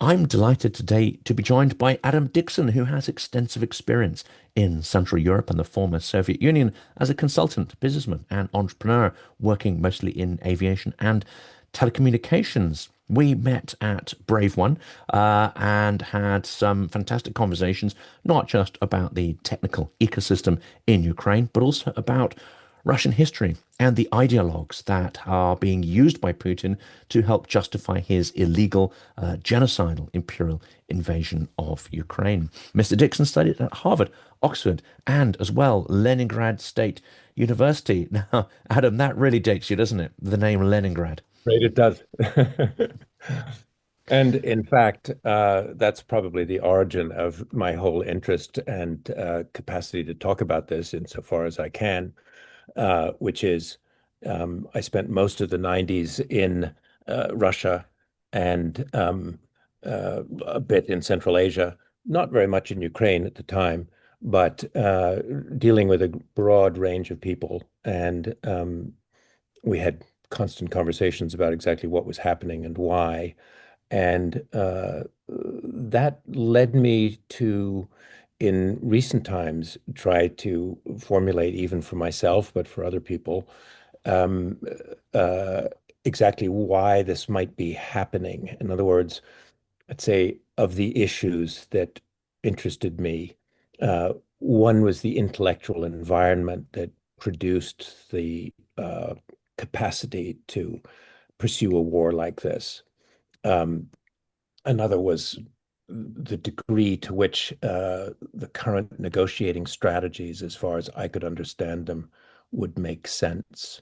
I'm delighted today to be joined by Adam Dixon, who has extensive experience in Central Europe and the former Soviet Union as a consultant, businessman, and entrepreneur, working mostly in aviation and telecommunications. We met at Brave One and had some fantastic conversations, not just about the technical ecosystem in Ukraine, but also about Russian history and the ideologues that are being used by Putin to help justify his illegal, genocidal, imperial invasion of Ukraine. Mr. Dixon studied at Harvard, Oxford, and as well Leningrad State University. Now, Adam, that really dates you, doesn't it? The name Leningrad. Right, it does. And in fact, that's probably the origin of my whole interest and capacity to talk about this insofar as I can, which is I spent most of the 90s in Russia and a bit in Central Asia, not very much in Ukraine at the time, but dealing with a broad range of people. And we had constant conversations about exactly what was happening and why. And that led me to, in recent times, try to formulate, even for myself, but for other people, um, uh, exactly why this might be happening. In other words, I'd say of the issues that interested me, one was the intellectual environment that produced the capacity to pursue a war like this. Um, Another was the degree to which the current negotiating strategies, as far as I could understand them, would make sense.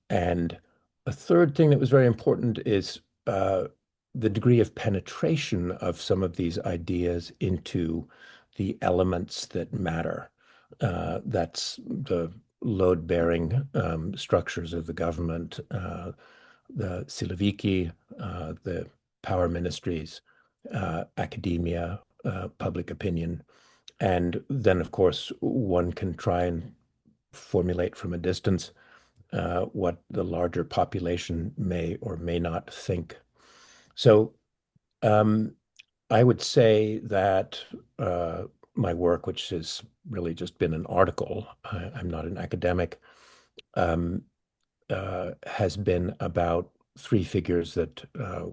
And a third thing that was very important is the degree of penetration of some of these ideas into the elements that matter. That's the load-bearing structures of the government, the siloviki, the power ministries, academia, public opinion. And then, of course, one can try and formulate from a distance what the larger population may or may not think. So um, I would say that my work, which has really just been an article, I'm not an academic, um, has been about three figures that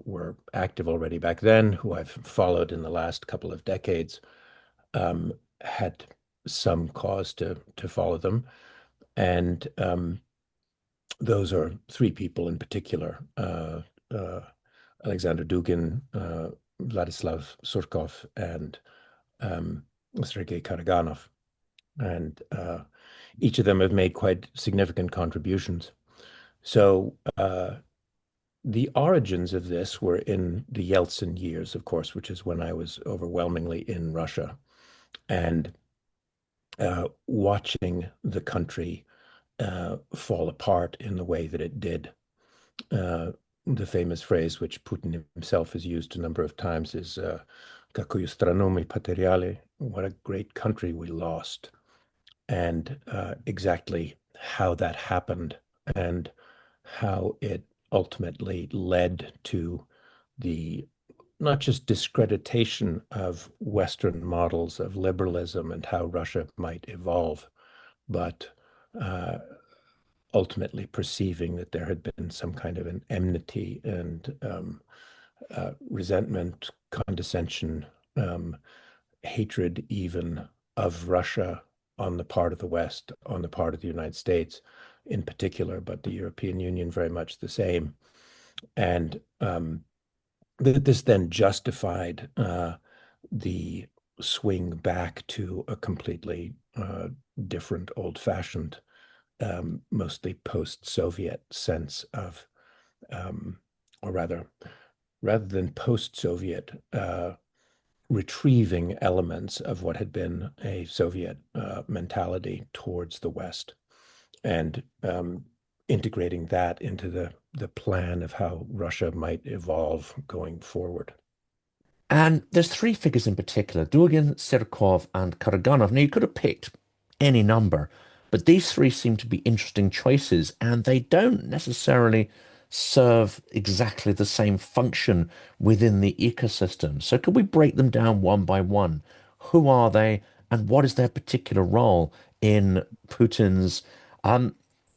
were active already back then, who I've followed in the last couple of decades, um, had some cause to follow them. And those are three people in particular, uh, Alexander Dugin, Vladislav Surkov, and um, Sergei Karaganov. And each of them have made quite significant contributions. So the origins of this were in the Yeltsin years, of course, which is when I was overwhelmingly in Russia and watching the country fall apart in the way that it did. The famous phrase, which Putin himself has used a number of times, is "Какую страну мы потеряли?" What a great country we lost, and exactly how that happened and how it ultimately led to the not just discreditation of Western models of liberalism and how Russia might evolve, but uh, ultimately perceiving that there had been some kind of an enmity and resentment, condescension, hatred even of Russia on the part of the West, on the part of the United States in particular, but the European Union very much the same. And this then justified the swing back to a completely different, old-fashioned, mostly post-Soviet sense of, or rather than post-Soviet, retrieving elements of what had been a Soviet mentality towards the West and integrating that into the plan of how Russia might evolve going forward. And there's three figures in particular, Dugin, Sirkov, and Karaganov. Now, you could have picked any number, but these three seem to be interesting choices, and they don't necessarily serve exactly the same function within the ecosystem. So could we break them down one by one? Who are they, and what is their particular role in Putin's,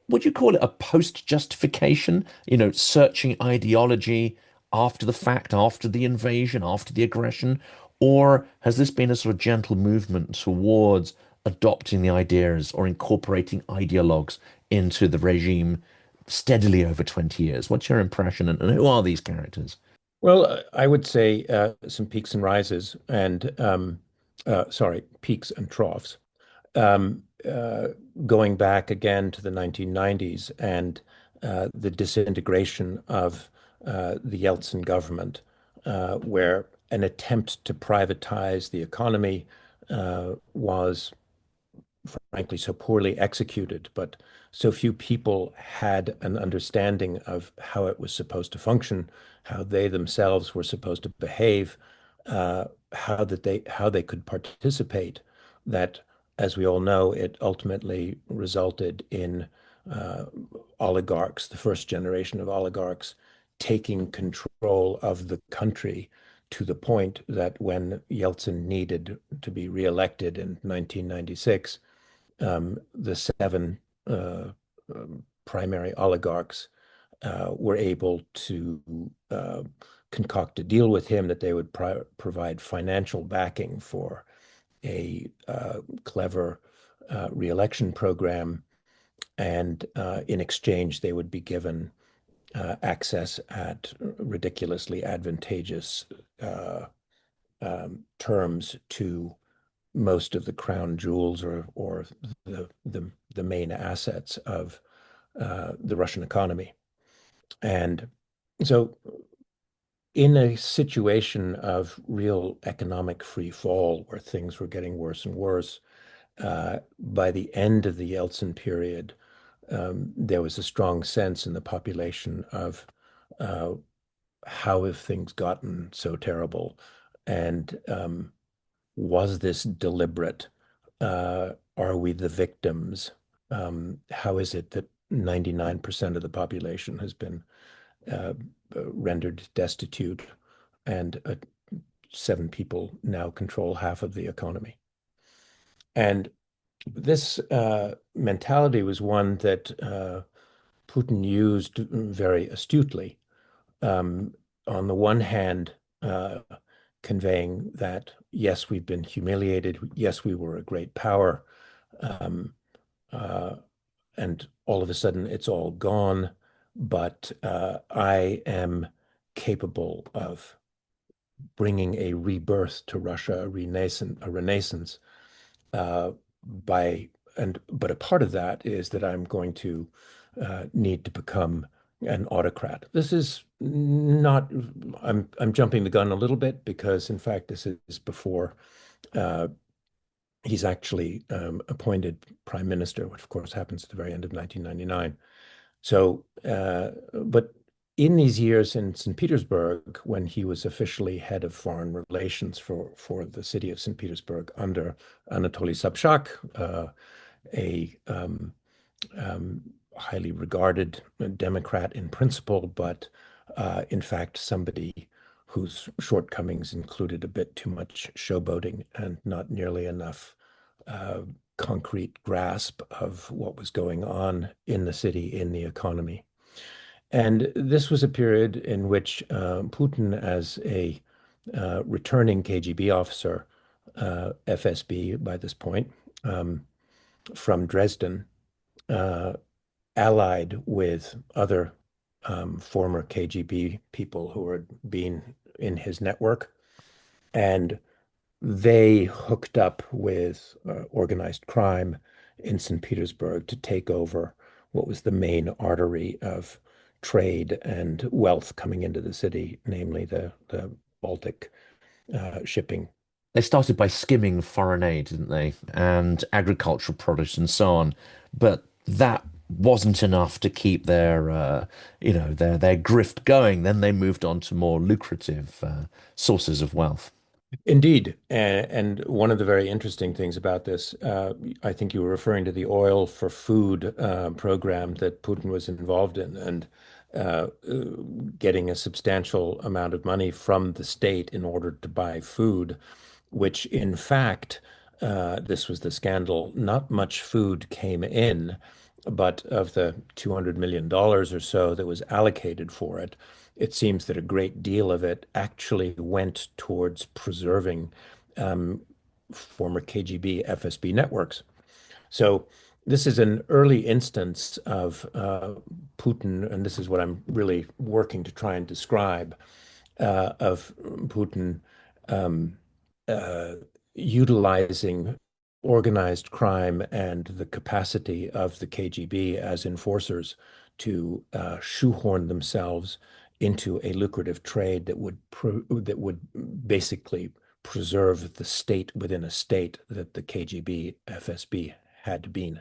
would you call it a post-justification? Searching ideology after the fact, after the invasion, after the aggression? Or has this been a sort of gentle movement towards adopting the ideas or incorporating ideologues into the regime steadily over 20 years? What's your impression, and who are these characters? Well, I would say some peaks and rises, and sorry, peaks and troughs. Um, uh, Going back again to the 1990s and the disintegration of the Yeltsin government, where an attempt to privatize the economy was frankly so poorly executed, but so few people had an understanding of how it was supposed to function, how they themselves were supposed to behave, how they could participate, that, as we all know, it ultimately resulted in uh, oligarchs, the first generation of oligarchs, taking control of the country to the point that when Yeltsin needed to be reelected in 1996, the seven primary oligarchs were able to concoct a deal with him that they would provide financial backing for a clever reelection program. And in exchange, they would be given access at ridiculously advantageous uh, terms to most of the crown jewels or the main assets of the Russian economy. And so, in a situation of real economic free fall, where things were getting worse and worse, by the end of the Yeltsin period, there was a strong sense in the population of uh, how have things gotten so terrible, and was this deliberate? Are we the victims? How is it that 99% of the population has been uh, rendered destitute, and seven people now control half of the economy? And this mentality was one that Putin used very astutely. Um, on the one hand, conveying that, yes, we've been humiliated. Yes, we were a great power. Um, uh, and all of a sudden it's all gone. But I am capable of bringing a rebirth to Russia, a renaissance, uh, by but a part of that is that I'm going to need to become an autocrat. This is not. I'm jumping the gun a little bit because, in fact, this is before uh, he's actually appointed prime minister, which of course happens at the very end of 1999. So, but in these years in St. Petersburg, when he was officially head of foreign relations for the city of St. Petersburg under Anatoly Sobchak, a highly regarded Democrat in principle, but in fact somebody whose shortcomings included a bit too much showboating and not nearly enough uh, concrete grasp of what was going on in the city, in the economy. And this was a period in which Putin, as a returning KGB officer, FSB by this point, um, from Dresden, uh, allied with other former KGB people who had been in his network. And they hooked up with organized crime in St. Petersburg to take over what was the main artery of trade and wealth coming into the city, namely the Baltic shipping. They started by skimming foreign aid, didn't they? And agricultural produce and so on. But that wasn't enough to keep their grift going. Then they moved on to more lucrative sources of wealth. Indeed. And one of the very interesting things about this, I think you were referring to the oil for food program that Putin was involved in. And getting a substantial amount of money from the state in order to buy food, which in fact, this was the scandal, not much food came in, but of the $200 million or so that was allocated for it, it seems that a great deal of it actually went towards preserving um, former KGB FSB networks. So this is an early instance of Putin, and this is what I'm really working to try and describe, of Putin um, uh, utilizing organized crime and the capacity of the KGB as enforcers to shoehorn themselves into a lucrative trade that would basically preserve the state within a state that the KGB FSB had been.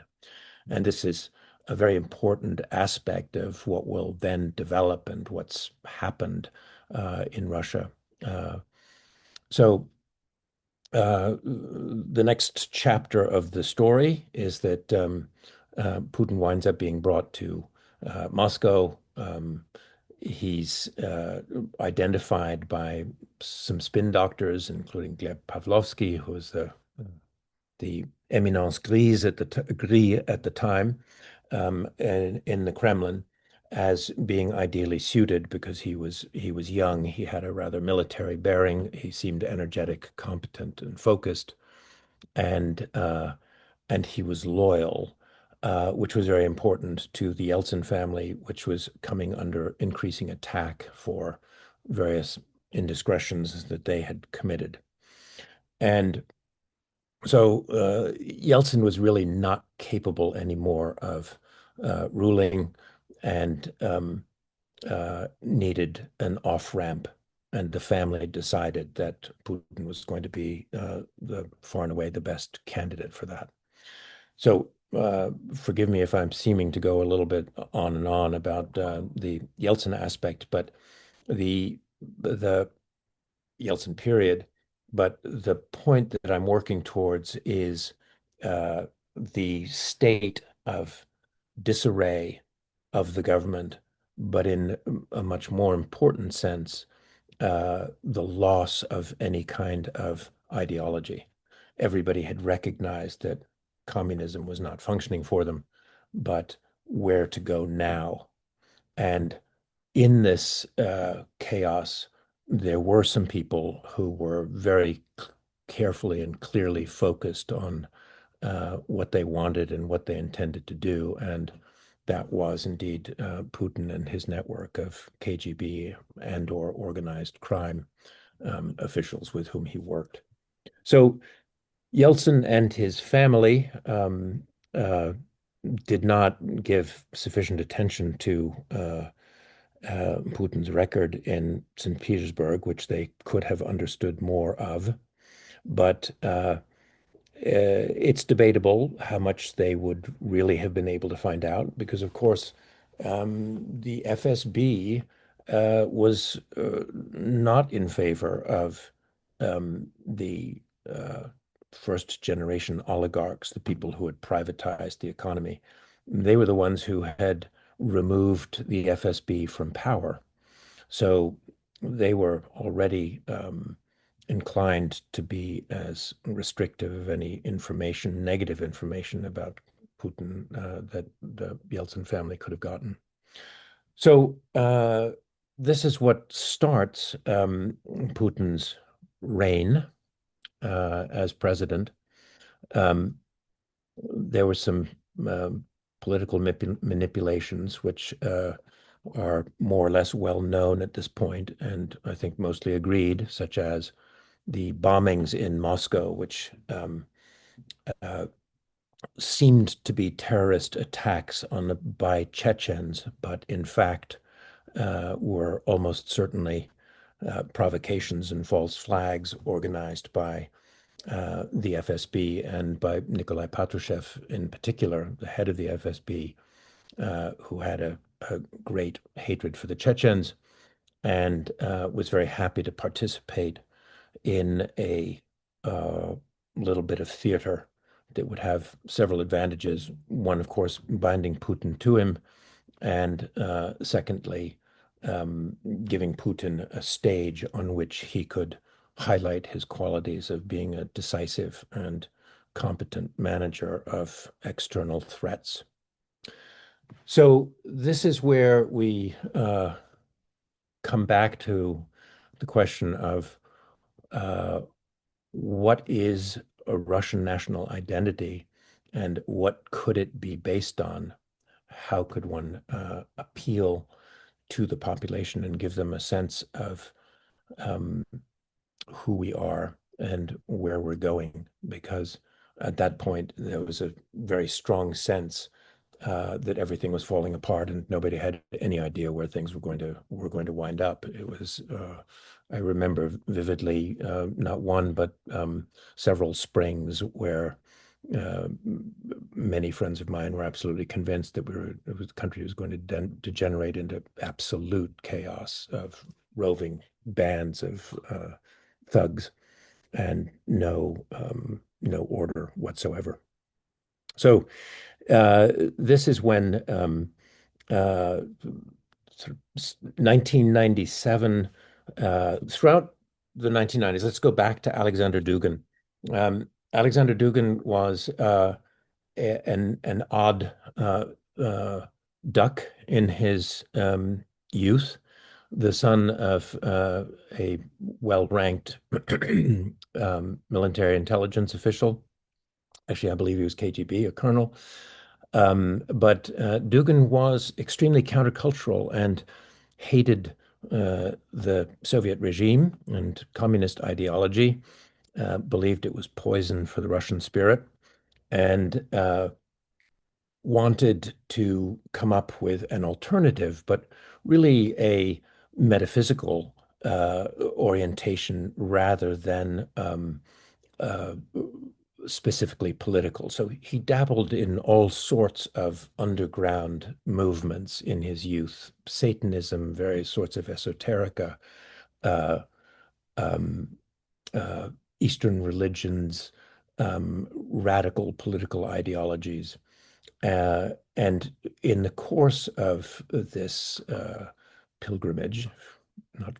And this is a very important aspect of what will then develop and what's happened in Russia. Uh, so the next chapter of the story is that Putin winds up being brought to Moscow. He's identified by some spin doctors, including Gleb Pavlovsky, who was the éminence grise at the time in the Kremlin, as being ideally suited because he was young. He had a rather military bearing. He seemed energetic, competent, and focused, and uh, and he was loyal, which was very important to the Yeltsin family, which was coming under increasing attack for various indiscretions that they had committed. And so Yeltsin was really not capable anymore of ruling and needed an off-ramp. And the family decided that Putin was going to be the far and away the best candidate for that. So forgive me if I'm seeming to go a little bit on and on about the Yeltsin aspect, but the Yeltsin period. But the point that I'm working towards is the state of disarray of the government, but in a much more important sense, the loss of any kind of ideology. Everybody had recognized that communism was not functioning for them, but where to go now. And in this chaos, there were some people who were very carefully and clearly focused on what they wanted and what they intended to do. And that was indeed Putin and his network of KGB and or organized crime officials with whom he worked. So Yeltsin and his family did not give sufficient attention to Putin's record in St. Petersburg, which they could have understood more of. But it's debatable how much they would really have been able to find out, because, of course, the FSB was not in favor of the first generation oligarchs, the people who had privatized the economy. They were the ones who had removed the FSB from power. So they were already inclined to be as restrictive of any information, negative information about Putin that the Yeltsin family could have gotten. So this is what starts Putin's reign as president. There were some political manipulations, which are more or less well known at this point, and I think mostly agreed, such as the bombings in Moscow, which seemed to be terrorist attacks by Chechens, but in fact were almost certainly provocations and false flags organized by the FSB and by Nikolai Patrushev in particular, the head of the FSB, who had a great hatred for the Chechens and was very happy to participate in a little bit of theater that would have several advantages. One, of course, binding Putin to him, and secondly, giving Putin a stage on which he could highlight his qualities of being a decisive and competent manager of external threats. So this is where we come back to the question of what is a Russian national identity and what could it be based on? How could one appeal to the population and give them a sense of um, who we are and where we're going? Because at that point, there was a very strong sense that everything was falling apart and nobody had any idea where things were going to wind up. It was I remember vividly not one but several springs where many friends of mine were absolutely convinced that the country was going to degenerate into absolute chaos of roving bands of thugs and no order whatsoever. So this is when sort of 1997, throughout the 1990s, let's go back to Alexander Dugin. Alexander Dugin was an odd duck in his youth, the son of a well-ranked military intelligence official. Actually, I believe he was KGB, a colonel. But Dugin was extremely countercultural and hated the Soviet regime and communist ideology, believed it was poison for the Russian spirit, and wanted to come up with an alternative, but really a metaphysical orientation rather than specifically political. So he dabbled in all sorts of underground movements in his youth, Satanism, various sorts of esoterica, uh, um, uh, Eastern religions, radical political ideologies. And in the course of this pilgrimage, not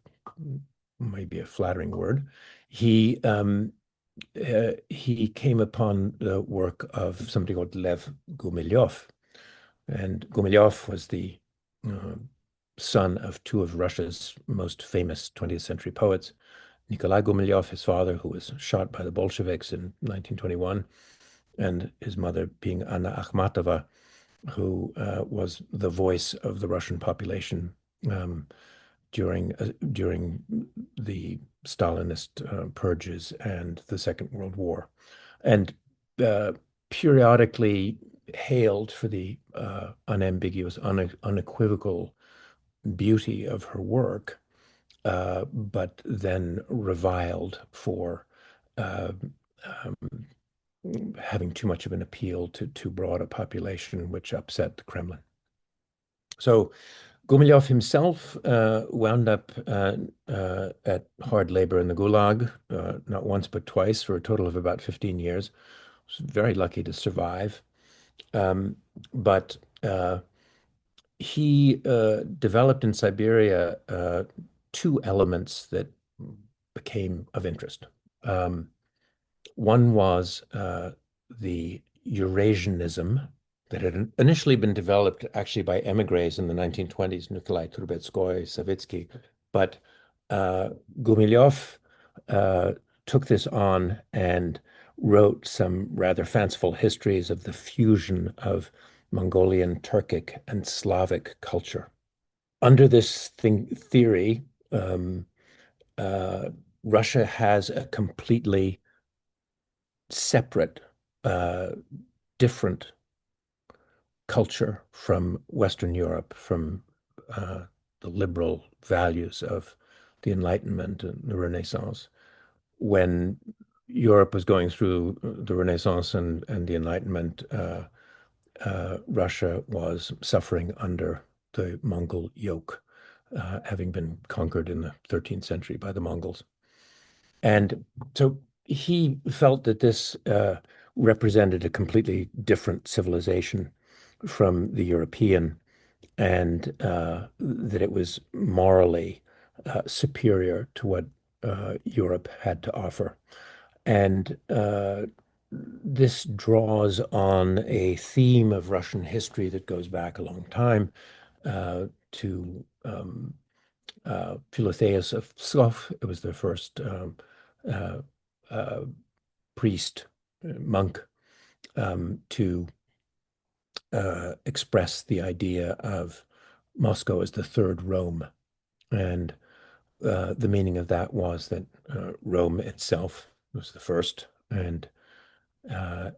maybe a flattering word, he came upon the work of somebody called Lev Gumilyov. And Gumilyov was the uh, son of two of Russia's most famous 20th century poets, Nikolai Gumilyov, his father, who was shot by the Bolsheviks in 1921, and his mother being Anna Akhmatova, who was the voice of the Russian population during the Stalinist purges and the Second World War, and periodically hailed for the unambiguous, unequivocal beauty of her work, but then reviled for uh, um, having too much of an appeal to too broad a population, which upset the Kremlin. So Gumilyov himself wound up at hard labor in the Gulag, not once but twice, for a total of about 15 years. Was very lucky to survive. But he developed in Siberia two elements that became of interest. One was the Eurasianism that had initially been developed actually by emigres in the 1920s, Nikolai Trubetskoy, Savitsky. But Gumilyov took this on and wrote some rather fanciful histories of the fusion of Mongolian, Turkic, and Slavic culture. Under this theory, Russia has a completely separate, different culture from Western Europe, from the liberal values of the Enlightenment and the Renaissance. When Europe was going through the Renaissance and the Enlightenment, Russia was suffering under the Mongol yoke, having been conquered in the 13th century by the Mongols. And so he felt that this represented a completely different civilization from the European, and that it was morally superior to what Europe had to offer. And this draws on a theme of Russian history that goes back a long time to Philotheus of Pskov. It was the first uh, uh, priest, monk, to express the idea of Moscow as the third Rome. And the meaning of that was that Rome itself was the first and uh,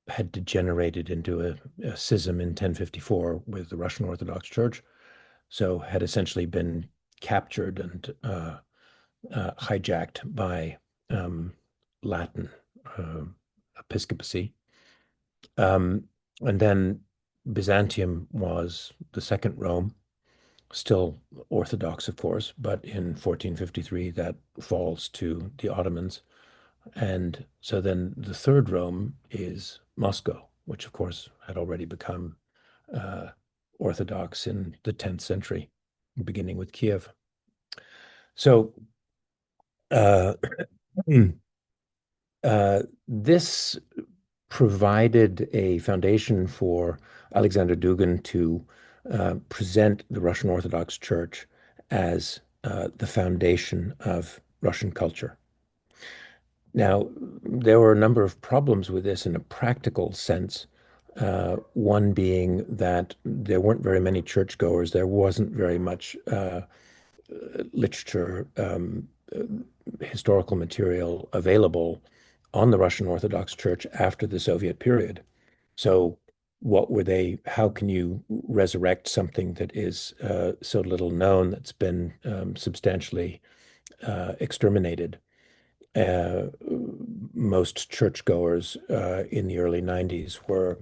had degenerated into a schism in 1054 with the Russian Orthodox Church. So had essentially been captured and hijacked by Latin episcopacy. Um, and then Byzantium was the second Rome, still Orthodox, of course, but in 1453 that falls to the Ottomans. And so then the third Rome is Moscow, which of course had already become uh, Orthodox in the 10th century, beginning with Kiev. So uh, this provided a foundation for Alexander Dugin to present the Russian Orthodox Church as the foundation of Russian culture. Now, there were a number of problems with this in a practical sense. One being that there weren't very many churchgoers. There wasn't very much literature, historical material available on the Russian Orthodox Church after the Soviet period. So, what were they? How can you resurrect something that is so little known, that's been substantially exterminated? Uh, Most churchgoers in the early 90s were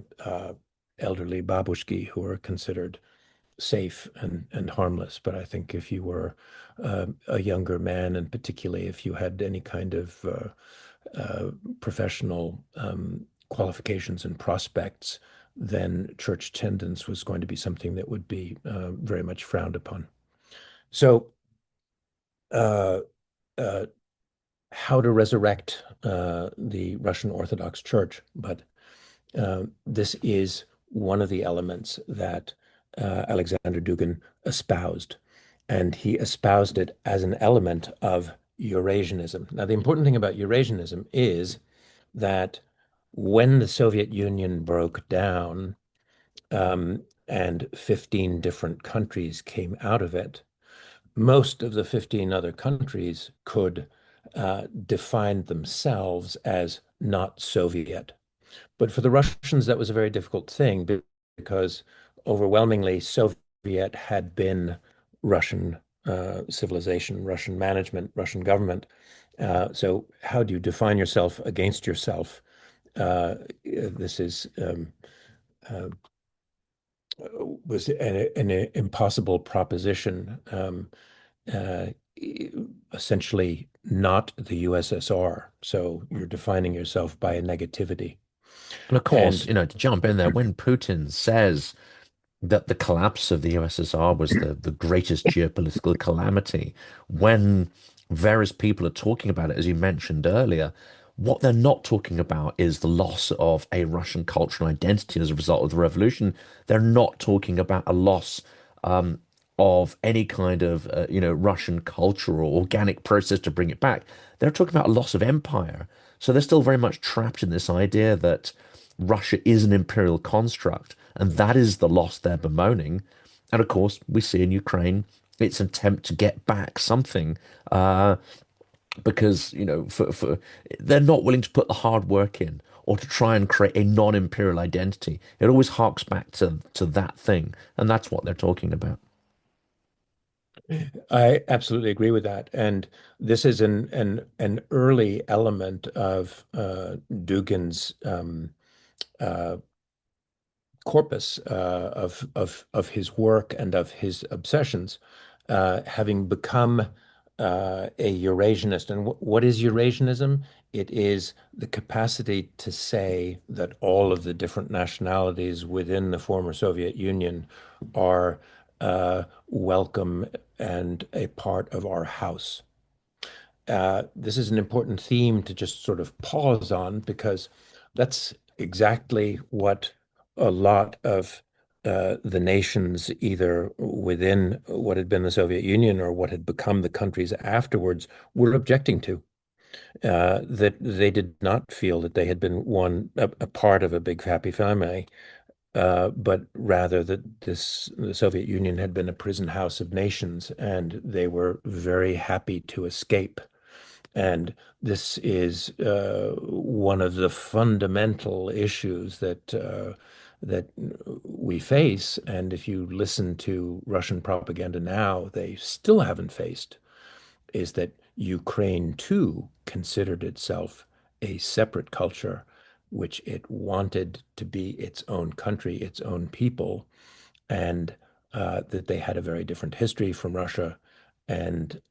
elderly babushki who were considered safe and harmless. But I think if you were a younger man, and particularly if you had any kind of professional qualifications and prospects, then church attendance was going to be something that would be very much frowned upon. So, uh, uh, how to resurrect the Russian Orthodox Church? But this is one of the elements that Alexander Dugin espoused, and he espoused it as an element of Eurasianism. Now, the important thing about Eurasianism is that when the Soviet Union broke down and 15 different countries came out of it, most of the 15 other countries could define themselves as not Soviet. But for the Russians, that was a very difficult thing because overwhelmingly Soviet had been Russian civilization, Russian management, Russian government. So how do you define yourself against yourself? This is uh, was an impossible proposition. Uh, Essentially not the USSR. So you're defining yourself by a negativity. And of course, And to jump in there, when Putin says that the collapse of the USSR was the greatest geopolitical calamity, when various people are talking about it, as you mentioned earlier, what they're not talking about is the loss of a Russian cultural identity as a result of the revolution. They're not talking about a loss of any kind of Russian culture or organic process to bring it back. They're talking about a loss of empire. So they're still very much trapped in this idea that Russia is an imperial construct, and that is the loss they're bemoaning. And of course, we see in Ukraine its attempt to get back something, because they're not willing to put the hard work in or to try and create a non-imperial identity. It always harks back to that thing, and that's what they're talking about. I absolutely agree with that. And this is an early element of Dugin's uh, corpus of his work and of his obsessions, having become a Eurasianist. And what is Eurasianism? It is the capacity to say that all of the different nationalities within the former Soviet Union are welcome and a part of our house. This is an important theme to just sort of pause on because that's exactly what a lot of the nations, either within what had been the Soviet Union or what had become the countries afterwards, were objecting to. That they did not feel that they had been a part of a big happy family, but rather that the Soviet Union had been a prison house of nations, and they were very happy to escape. And this is one of the fundamental issues that we face. And if you listen to Russian propaganda now, they still haven't faced, is that Ukraine too considered itself a separate culture, which it wanted to be its own country, its own people, and that they had a very different history from Russia, and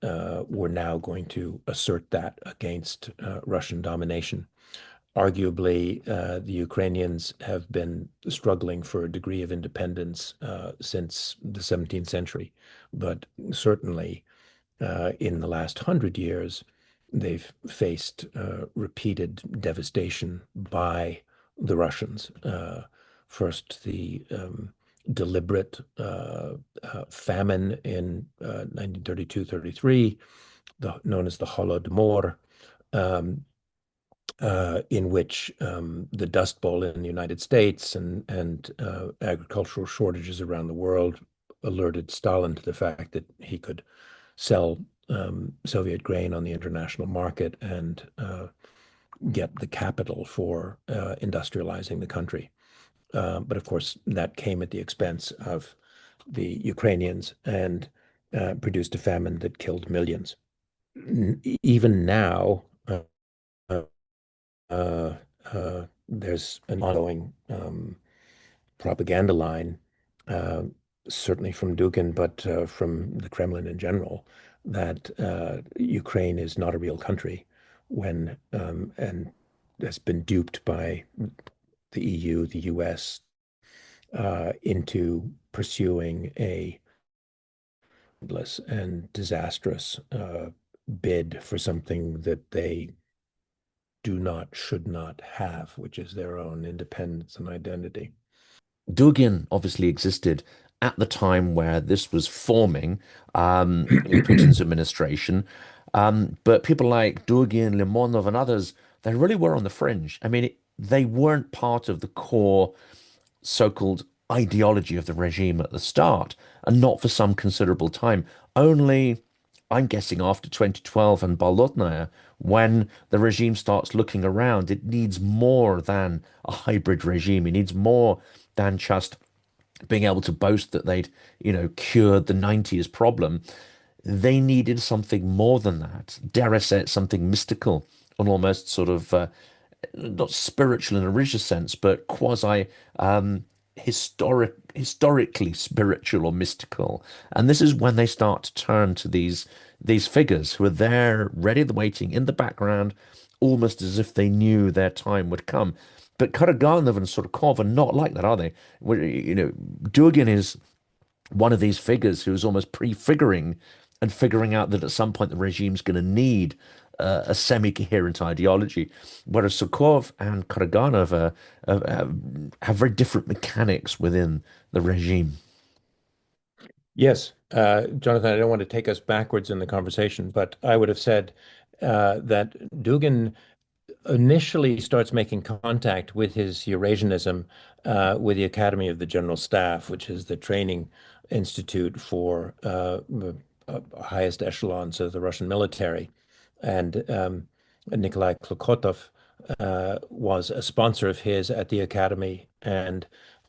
were now going to assert that against Russian domination. Arguably, the Ukrainians have been struggling for a degree of independence since the 17th century, but certainly in the last 100 years, they've faced repeated devastation by the Russians. First, the deliberate famine in 1932-33, known as the Holodomor, um, in which the Dust Bowl in the United States and agricultural shortages around the world alerted Stalin to the fact that he could sell Soviet grain on the international market and get the capital for industrializing the country. But of course, that came at the expense of the Ukrainians and produced a famine that killed millions. Even now, there's an ongoing propaganda line, uh, certainly from Dugin, but from the Kremlin in general, that Ukraine is not a real country when and has been duped by the EU, the US, into pursuing a endless and disastrous bid for something that they do not, should not have, which is their own independence and identity. Dugin obviously existed at the time where this was forming, Putin's administration. But people like Dugin, Limonov, and others, they really were on the fringe. I mean, they weren't part of the core so-called ideology of the regime at the start, and not for some considerable time. Only, I'm guessing, after 2012 and Bolotnaya, when the regime starts looking around, it needs more than a hybrid regime. It needs more than just being able to boast that they'd, cured the 90s problem. They needed something more than that. Dare I say it, something mystical and almost sort of not spiritual in a religious sense, but quasi historically spiritual or mystical. And this is when they start to turn to these figures who are there, ready, waiting in the background, almost as if they knew their time would come. But Karaganov and Surkov are not like that, are they? Dugin is one of these figures who's almost prefiguring and figuring out that at some point the regime's going to need a semi-coherent ideology, whereas Surkov and Karaganov have very different mechanics within the regime. Yes, Jonathan, I don't want to take us backwards in the conversation, but I would have said that Dugin initially starts making contact with his Eurasianism with the Academy of the General Staff, which is the training institute for the highest echelons of the Russian military. And Nikolai Klokotov was a sponsor of his at the academy, and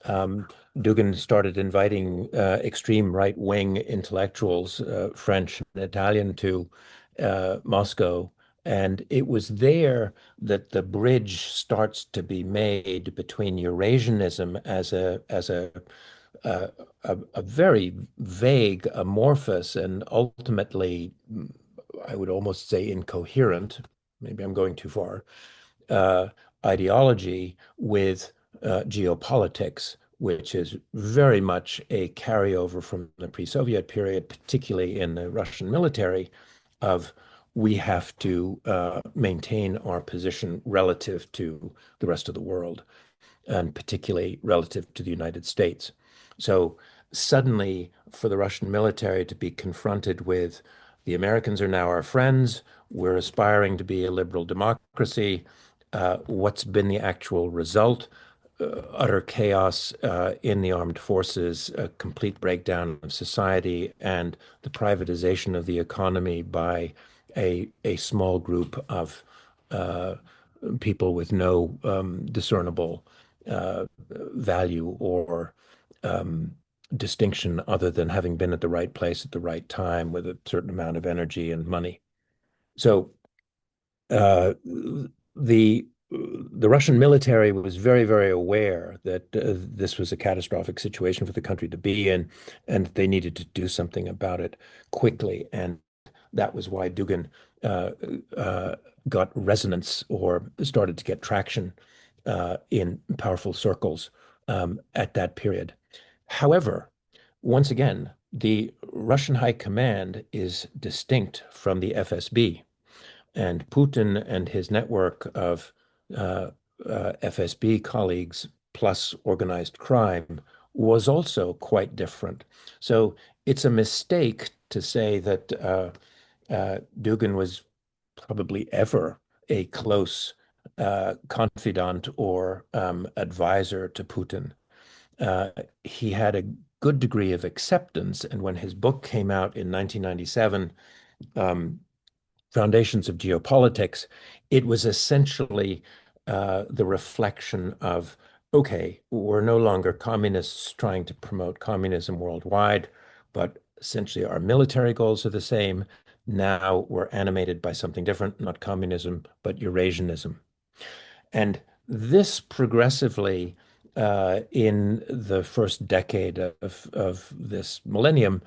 Dugin started inviting extreme right-wing intellectuals, French and Italian, to Moscow. And it was there that the bridge starts to be made between Eurasianism as a, a very vague, amorphous, and ultimately I would almost say incoherent, maybe I'm going too far, uh, ideology with geopolitics, which is very much a carryover from the pre-Soviet period, particularly in the Russian military, of we have to maintain our position relative to the rest of the world, and particularly relative to the United States. So suddenly, for the Russian military to be confronted with the Americans are now our friends, we're aspiring to be a liberal democracy. What's been the actual result? Utter chaos in the armed forces, a complete breakdown of society, and the privatization of the economy by a small group of uh, people with no discernible value or um, distinction other than having been at the right place at the right time with a certain amount of energy and money. So uh, the the Russian military was very, very aware that this was a catastrophic situation for the country to be in, and they needed to do something about it quickly. And that was why Dugin uh, uh, got resonance or started to get traction in powerful circles at that period. However, once again, the Russian High Command is distinct from the FSB. And Putin and his network of uh, FSB colleagues plus organized crime was also quite different. So it's a mistake to say that Dugin was probably ever a close confidant or advisor to Putin. Uh, he had a good degree of acceptance, and when his book came out in 1997, um, Foundations of Geopolitics, it was essentially the reflection of, okay, we're no longer communists trying to promote communism worldwide, but essentially our military goals are the same. Now we're animated by something different, not communism, but Eurasianism. And this progressively, in the first decade of this millennium,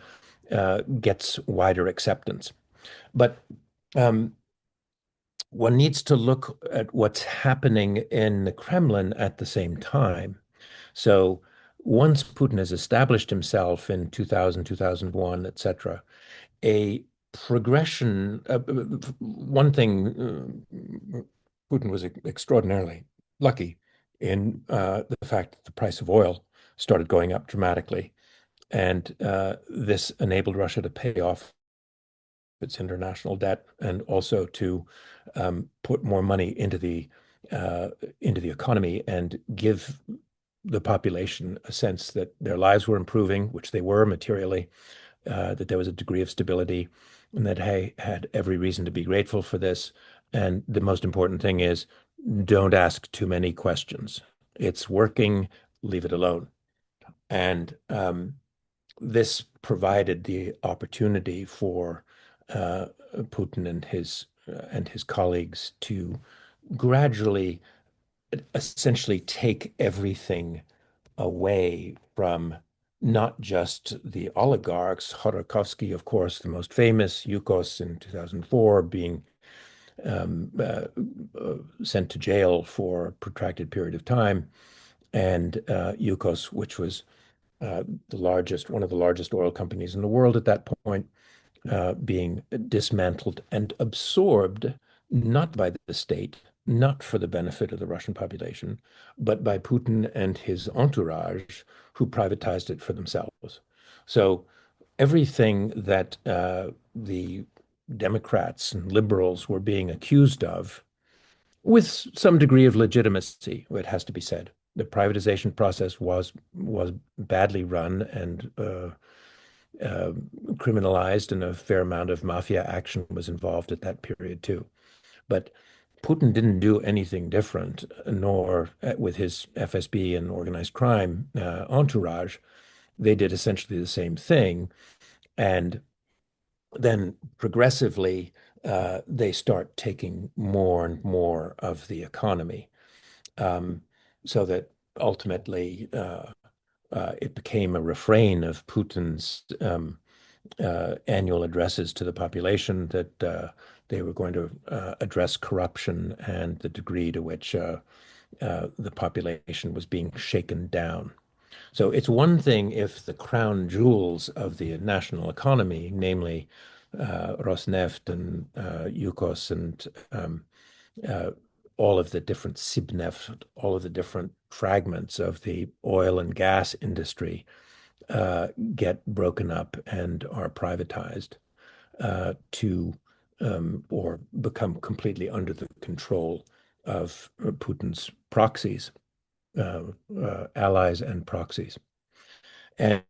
gets wider acceptance. But um, one needs to look at what's happening in the Kremlin at the same time. So once Putin has established himself in 2000, 2001, etc., a progression, one thing, Putin was extraordinarily lucky in the fact that the price of oil started going up dramatically. And this enabled Russia to pay off its international debt and also to put more money uh, into the economy and give the population a sense that their lives were improving, which they were materially, that there was a degree of stability, and that they had every reason to be grateful for this. And the most important thing is don't ask too many questions. It's working, leave it alone. And this provided the opportunity for Putin and his colleagues to gradually, essentially take everything away from not just the oligarchs, Khodorkovsky, of course, the most famous, Yukos in 2004 being sent to jail for a protracted period of time, and Yukos, which was one of the largest oil companies in the world at that point, being dismantled and absorbed not by the state, not for the benefit of the Russian population, but by Putin and his entourage, who privatized it for themselves. So everything that the Democrats and liberals were being accused of, with some degree of legitimacy, it has to be said. The privatization process was badly run and uh, criminalized, and a fair amount of mafia action was involved at that period too. But Putin didn't do anything different, nor with his FSB and organized crime entourage. They did essentially the same thing. And then progressively, they start taking more and more of the economy, um, so that ultimately it became a refrain of Putin's annual addresses to the population that they were going to address corruption and the degree to which the population was being shaken down. So it's one thing if the crown jewels of the national economy, namely Rosneft and Yukos and uh, all of the different Sibneft, all of the different fragments of the oil and gas industry get broken up and are privatized to or become completely under the control of Putin's proxies, allies and proxies. And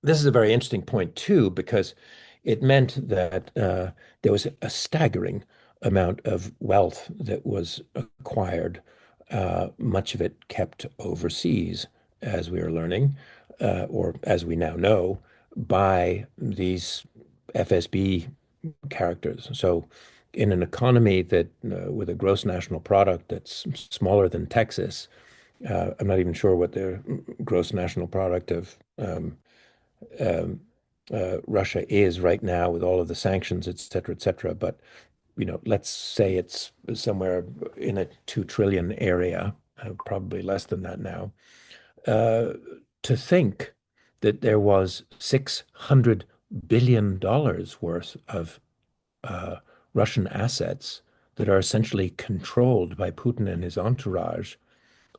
this is a very interesting point too, because it meant that there was a staggering amount of wealth that was acquired, much of it kept overseas, as we are learning, or as we now know, by these FSB characters. So, in an economy that, with a gross national product that's smaller than Texas, I'm not even sure what the gross national product of um, Russia is right now with all of the sanctions, et cetera, et cetera. But let's say it's somewhere in a 2 trillion area, probably less than that now. Uh, to think that there was $600 billion worth of uh, Russian assets that are essentially controlled by Putin and his entourage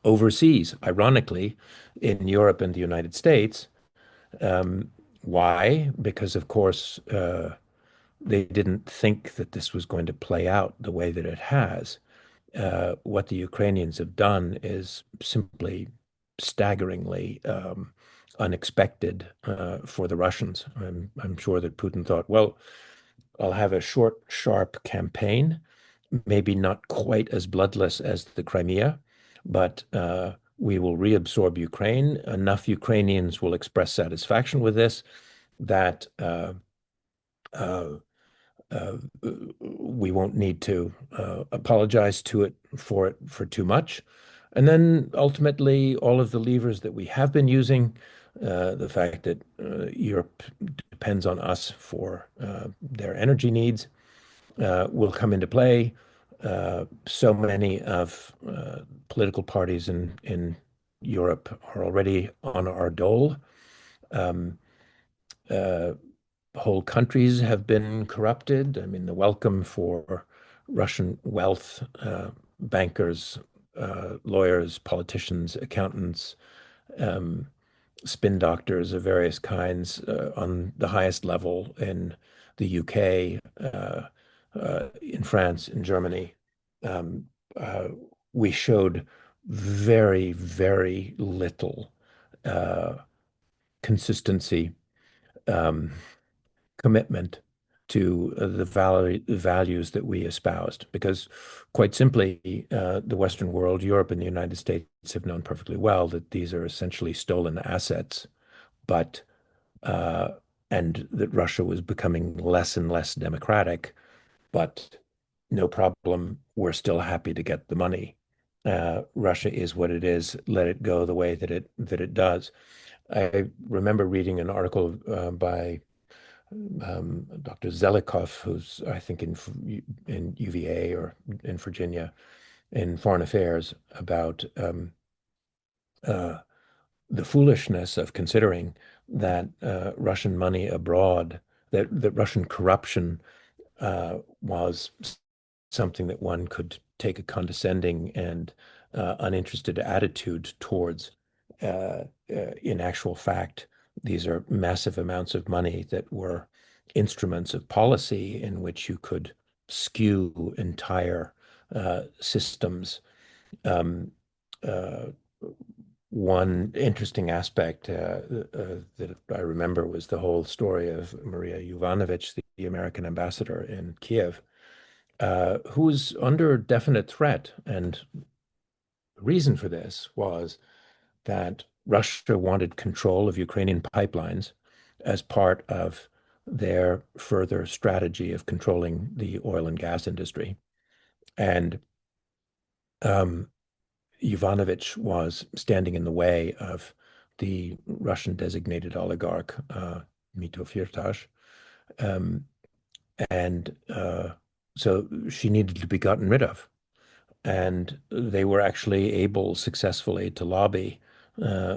overseas, ironically, in Europe and the United States. Um, why? Because, of course, they didn't think that this was going to play out the way that it has. What the Ukrainians have done is simply staggeringly unexpected for the Russians. I'm sure that Putin thought, well, I'll have a short, sharp campaign, maybe not quite as bloodless as the Crimea, but we will reabsorb Ukraine. Enough Ukrainians will express satisfaction with this that uh, uh, we won't need to apologize to it for too much. And then ultimately, all of the levers that we have been using, the fact that Europe depends on us for their energy needs, will come into play. So many of political parties in Europe are already on our dole. Um, uh, Whole countries have been corrupted. I mean, the welcome for Russian wealth, bankers, lawyers, politicians, accountants, um, spin doctors of various kinds on the highest level in the UK, in France, in Germany. Um, uh, we showed very, very little uh, consistency, um, commitment to values that we espoused. Because, quite simply, the Western world, Europe and the United States have known perfectly well that these are essentially stolen assets, but uh, and that Russia was becoming less and less democratic. But no problem, we're still happy to get the money. Russia is what it is. Let it go the way that it does. I remember reading an article by Dr. Zelikov, who's I think in UVA or in Virginia in Foreign Affairs, about uh, the foolishness of considering that Russian money abroad, that Russian corruption was something that one could take a condescending and uninterested attitude towards. In actual fact, these are massive amounts of money that were instruments of policy in which you could skew entire systems. Um, uh, One interesting aspect that I remember was the whole story of Maria Yovanovitch, the American ambassador in Kiev, who was under definite threat. And the reason for this was that Russia wanted control of Ukrainian pipelines as part of their further strategy of controlling the oil and gas industry. And um, Yovanovitch was standing in the way of the Russian designated oligarch, Mitofirtash. Um, and so she needed to be gotten rid of. And they were actually able successfully to lobby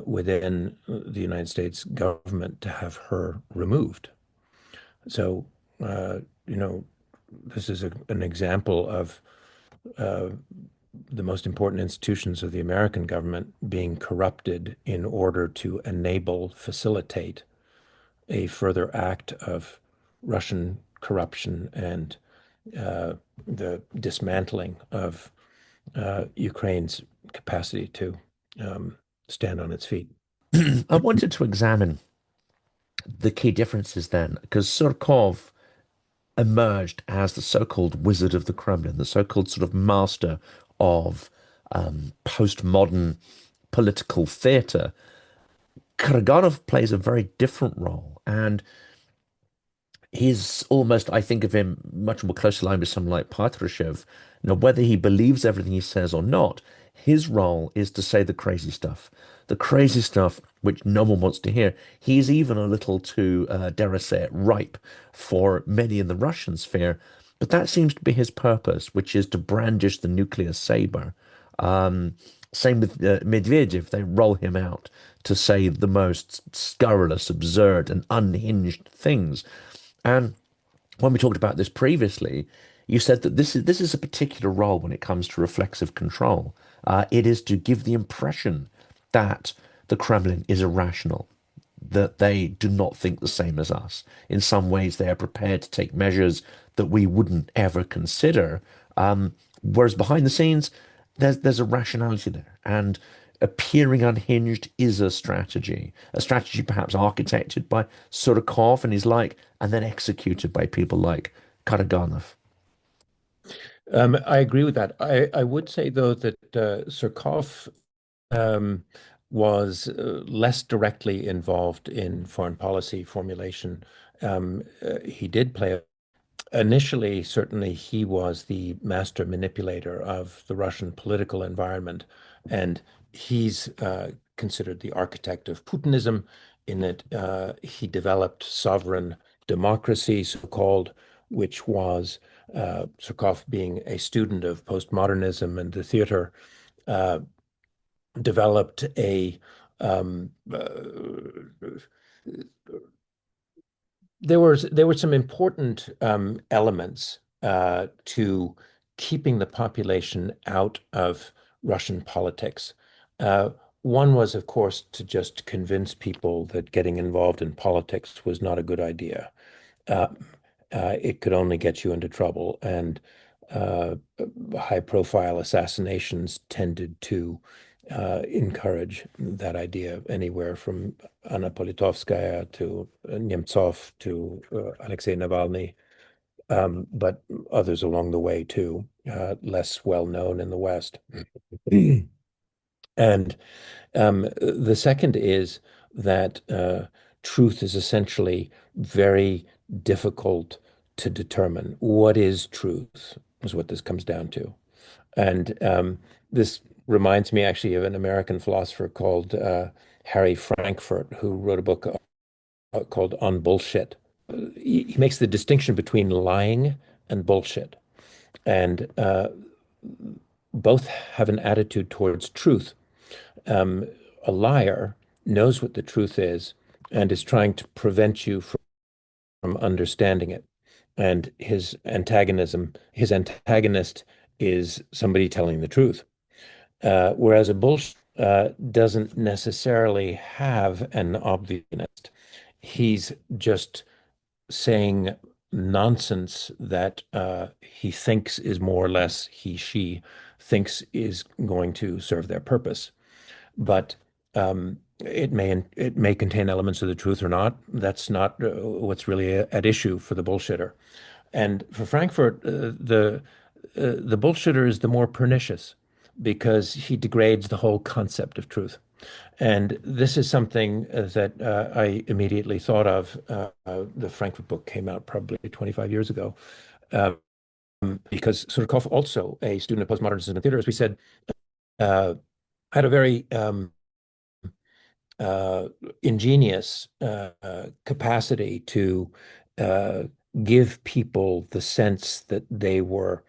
within the United States government to have her removed. So, you know, this is an example of uh, the most important institutions of the American government being corrupted in order to enable, facilitate a further act of Russian corruption and the dismantling of Ukraine's capacity to um, stand on its feet. I wanted to examine the key differences then, because Surkov emerged as the so-called wizard of the Kremlin, the so-called sort of master of postmodern political theater. Karaganov plays a very different role, and he's almost, I think of him much more closely aligned with someone like Patrushev. Now, whether he believes everything he says or not, his role is to say the crazy stuff which no one wants to hear. He's even a little too, dare I say it, ripe for many in the Russian sphere. But that seems to be his purpose, which is to brandish the nuclear saber. Um, Same with Medvedev, they roll him out to say the most scurrilous, absurd, and unhinged things. And when we talked about this previously, you said that this is a particular role when it comes to reflexive control. It is to give the impression that the Kremlin is irrational, that they do not think the same as us. In some ways, they are prepared to take measures that we wouldn't ever consider. Whereas behind the scenes, there's a rationality there, and appearing unhinged is a strategy perhaps architected by Surkov and his like, and then executed by people like Karaganov. I agree with that. I would say, though, that Surkov um, was less directly involved in foreign policy formulation. He did play initially, certainly, he was the master manipulator of the Russian political environment, and he's considered the architect of Putinism in that he developed sovereign democracy, so-called, which was Surkov being a student of postmodernism and the theater, uh, developed a there were some important elements to keeping the population out of Russian politics. Uh, One was, of course, to just convince people that getting involved in politics was not a good idea. Uh, it could only get you into trouble, and uh, high-profile assassinations tended to encourage that idea, anywhere from Anna Politkovskaya to Nemtsov to Alexei Navalny, but others along the way too, less well known in the West. And the second is that truth is essentially very difficult to determine. What is truth is what this comes down to. And this reminds me actually of an American philosopher called Harry Frankfurt, who wrote a book called On Bullshit. He makes the distinction between lying and bullshit. And both have an attitude towards truth. Um, a liar knows what the truth is and is trying to prevent you from understanding it. And his antagonist is somebody telling the truth. Whereas a bullshit doesn't necessarily have an obviousness. He's just saying nonsense that he thinks is more or less she thinks is going to serve their purpose. But it may contain elements of the truth or not. That's not what's really at issue for the bullshitter. And for Frankfurt, the bullshitter is the more pernicious because he degrades the whole concept of truth. And this is something that I immediately thought of. The Frankfurt book came out probably 25 years ago, um, because Surkov, also a student of postmodernism and theater, as we said, had a very uh, ingenious capacity to uh, give people the sense that they were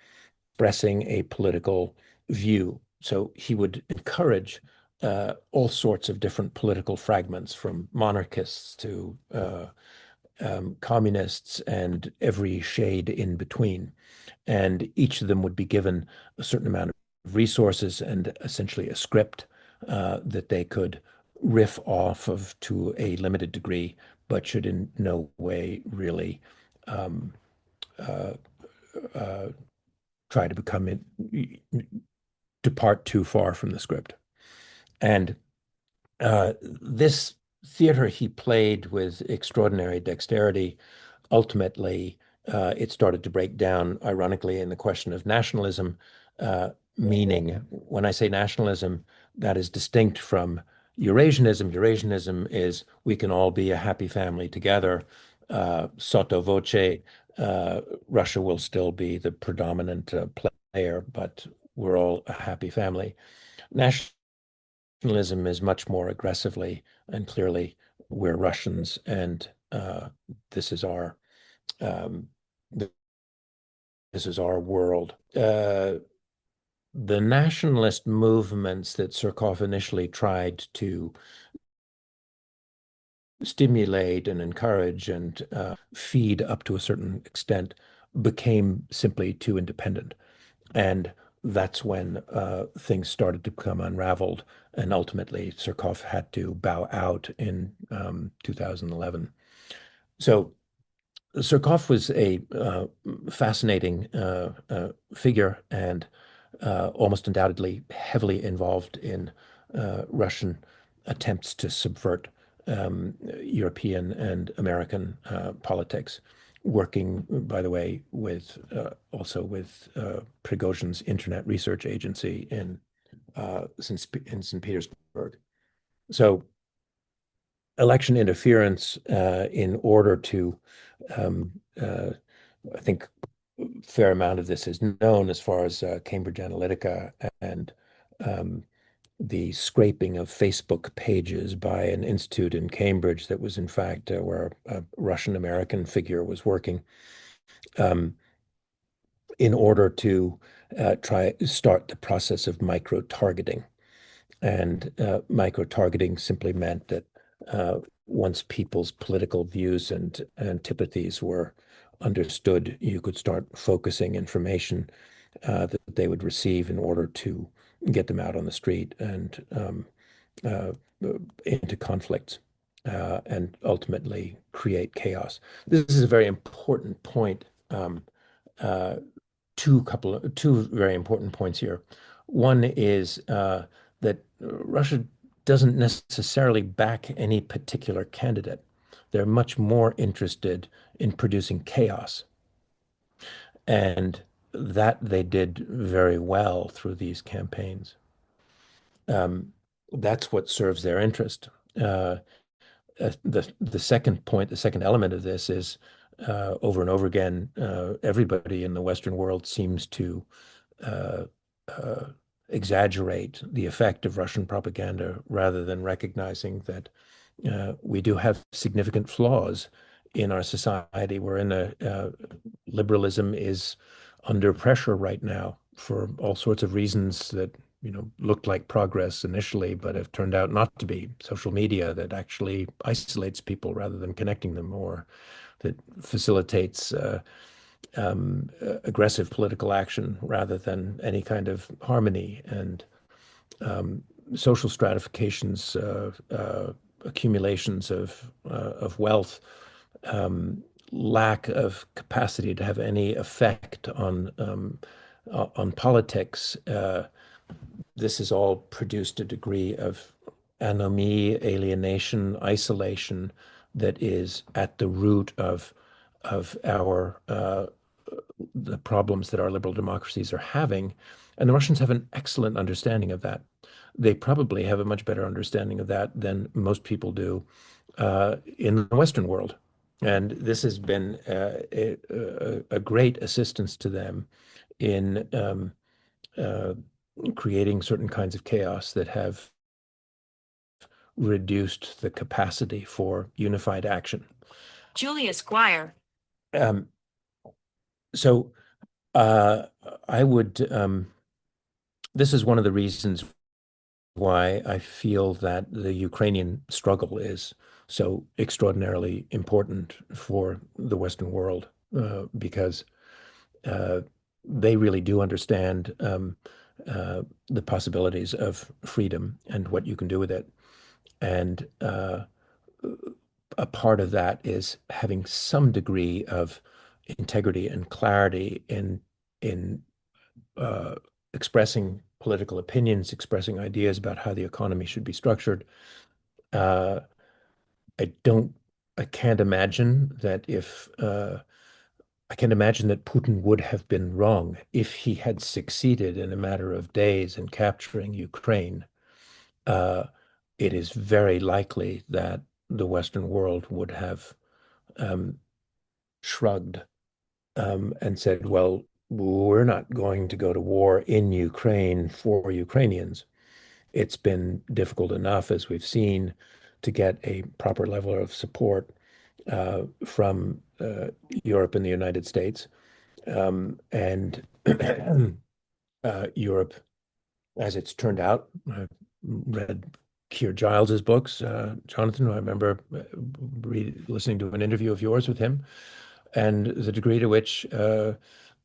expressing a political view. So he would encourage all sorts of different political fragments, from monarchists to communists and every shade in between. And each of them would be given a certain amount of resources and essentially a script that they could riff off of to a limited degree, but should in no way really um, uh, uh, try to depart too far from the script. And this theater he played with extraordinary dexterity. Ultimately, it started to break down, ironically, in the question of nationalism, meaning when I say nationalism, that is distinct from Eurasianism. Eurasianism is we can all be a happy family together. Sotto voce, Russia will still be the predominant player, but we're all a happy family. Nationalism is much more aggressively and clearly we're Russians, and this is our um, this is our world. The nationalist movements that Surkov initially tried to stimulate and encourage and feed up to a certain extent became simply too independent. And that's when things started to become unraveled. And ultimately, Surkov had to bow out in 2011. So Surkov was a fascinating figure and almost undoubtedly heavily involved in Russian attempts to subvert European and American politics, working, by the way, with also with Prigozhin's Internet Research Agency in St. Petersburg. So election interference in order to, um, I think, a fair amount of this is known as far as Cambridge Analytica and um, the scraping of Facebook pages by an institute in Cambridge that was in fact where a Russian American figure was working um, in order to try start the process of micro-targeting. And micro-targeting simply meant that once people's political views and antipathies were understood, you could start focusing information that they would receive in order to get them out on the street and uh, into conflicts and ultimately create chaos. This is a very important point. Uh, two very important points here. One is that Russia doesn't necessarily back any particular candidate. They're much more interested in producing chaos. And that they did very well through these campaigns. Um, that's what serves their interest. The second point, the second element of this is over and over again, everybody in the Western world seems to uh, uh, exaggerate the effect of Russian propaganda rather than recognizing that we do have significant flaws in our society. We're in liberalism is under pressure right now for all sorts of reasons that looked like progress initially, but have turned out not to be. Social media that actually isolates people rather than connecting them, or that facilitates aggressive political action rather than any kind of harmony, and social stratifications, accumulations of wealth, lack of capacity to have any effect on politics. This has all produced a degree of anomie, alienation, isolation that is at the root of our the problems that our liberal democracies are having. And the Russians have an excellent understanding of that. They probably have a much better understanding of that than most people do in the Western world. And this has been a great assistance to them in uh, creating certain kinds of chaos that have reduced the capacity for unified action. Julius Squire. Um, so uh, I would, this is one of the reasons why I feel that the Ukrainian struggle is so extraordinarily important for the Western world, because uh, they really do understand the possibilities of freedom and what you can do with it. And a part of that is having some degree of integrity and clarity in uh, expressing political opinions, expressing ideas about how the economy should be structured. Uh, I don't, I can't imagine that if I can imagine that Putin would have been wrong if he had succeeded in a matter of days in capturing Ukraine. Uh, it is very likely that the Western world would have um, shrugged and said, well, we're not going to go to war in Ukraine for Ukrainians. It's been difficult enough, as we've seen, to get a proper level of support from Europe and the United States. And Europe, as it's turned out, I've read Keir Giles's books, Jonathan. I remember listening to an interview of yours with him, and the degree to which